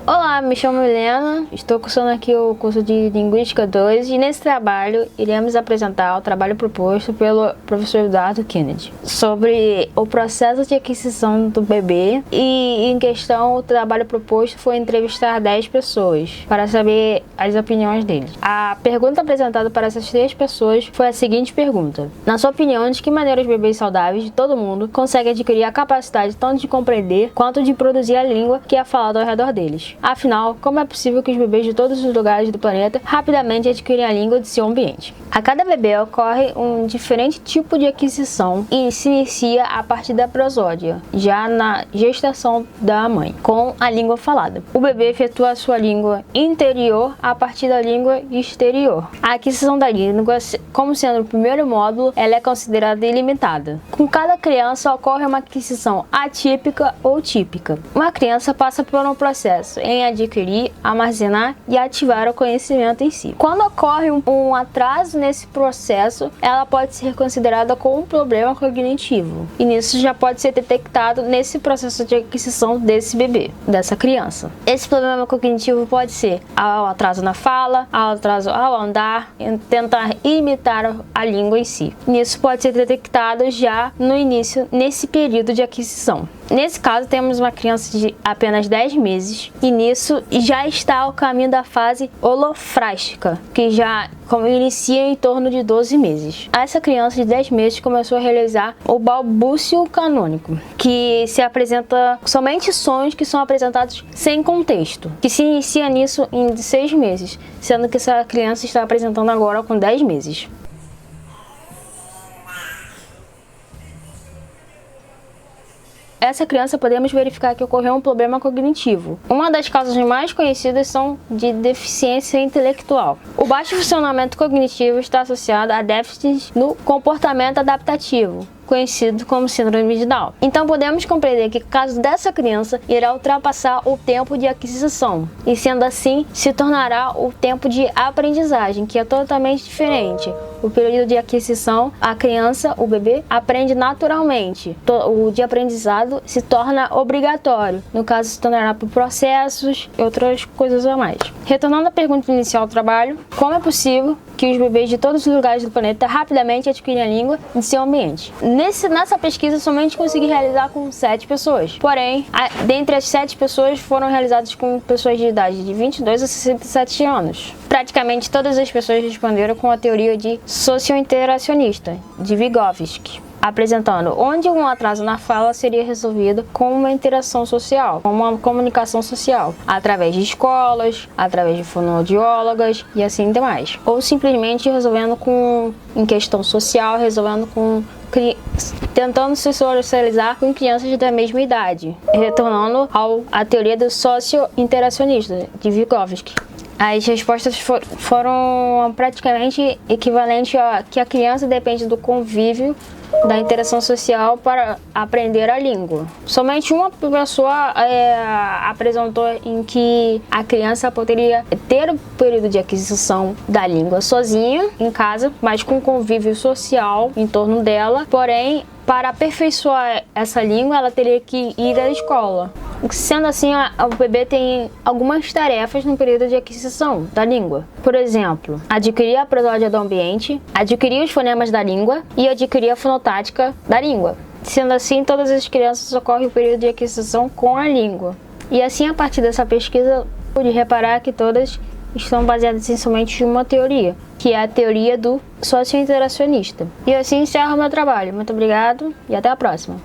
Olá, me chamo Helena, estou cursando aqui o curso de Linguística 2 e nesse trabalho iremos apresentar o trabalho proposto pelo professor Eduardo Kennedy sobre o processo de aquisição do bebê e em questão o trabalho proposto foi entrevistar 10 pessoas para saber as opiniões deles. A pergunta apresentada para essas 3 pessoas foi a seguinte pergunta: na sua opinião, de que maneira os bebês saudáveis de todo mundo conseguem adquirir a capacidade tanto de compreender quanto de produzir a língua que é falada ao redor deles? Afinal, como é possível que os bebês de todos os lugares do planeta rapidamente adquirem a língua de seu ambiente? A cada bebê ocorre um diferente tipo de aquisição e se inicia a partir da prosódia, já na gestação da mãe, com a língua falada. O bebê efetua a sua língua interior a partir da língua exterior. A aquisição da língua, como sendo o primeiro módulo, ela é considerada ilimitada. Com cada criança ocorre uma aquisição atípica ou típica. Uma criança passa por um processo em adquirir, armazenar e ativar o conhecimento em si. Quando ocorre um atraso nesse processo, ela pode ser considerada como um problema cognitivo. E nisso já pode ser detectado nesse processo de aquisição desse bebê, dessa criança. Esse problema cognitivo pode ser ao atraso na fala, ao atraso ao andar, em tentar imitar a língua em si. Nisso pode ser detectado já no início, nesse período de aquisição. Nesse caso, temos uma criança de apenas 10 meses e nisso já está ao caminho da fase holofrástica, que já inicia em torno de 12 meses. Essa criança de 10 meses começou a realizar o balbúcio canônico, que se apresenta somente sons que são apresentados sem contexto, que se inicia nisso em 6 meses, sendo que essa criança está apresentando agora com 10 meses. Essa criança podemos verificar que ocorreu um problema cognitivo. Uma das causas mais conhecidas são de deficiência intelectual. O baixo funcionamento cognitivo está associado a déficits no comportamento adaptativo, conhecido como síndrome de Down. Então podemos compreender que o caso dessa criança irá ultrapassar o tempo de aquisição e, sendo assim, se tornará o tempo de aprendizagem, que é totalmente diferente. O período de aquisição, a criança, o bebê, aprende naturalmente. O de aprendizado se torna obrigatório. No caso, se tornará por processos e outras coisas a mais. Retornando à pergunta inicial do trabalho, como é possível que os bebês de todos os lugares do planeta rapidamente adquirem a língua em seu ambiente? Nessa pesquisa, somente consegui realizar com 7 pessoas. Porém, dentre as 7 pessoas foram realizadas com pessoas de idade de 22 a 67 anos. Praticamente todas as pessoas responderam com a teoria de socio-interacionista, de Vygotsky, apresentando onde um atraso na fala seria resolvido com uma interação social, com uma comunicação social, através de escolas, através de fonoaudiólogas e assim demais. Ou simplesmente resolvendo em questão social, tentando se socializar com crianças da mesma idade, retornando à teoria do socio-interacionista, de Vygotsky. As respostas foram praticamente equivalentes a que a criança depende do convívio, da interação social para aprender a língua. Somente uma pessoa apresentou em que a criança poderia ter o período de aquisição da língua sozinha, em casa, mas com convívio social em torno dela. Porém, para aperfeiçoar essa língua, ela teria que ir à escola. Sendo assim, o bebê tem algumas tarefas no período de aquisição da língua. Por exemplo, adquirir a prosódia do ambiente, adquirir os fonemas da língua e adquirir a fonotática da língua. Sendo assim, todas as crianças ocorrem o período de aquisição com a língua. E assim, a partir dessa pesquisa, pude reparar que todas estão baseadas em somente uma teoria, que é a teoria do socio-interacionista. E assim encerro o meu trabalho. Muito obrigado e até a próxima.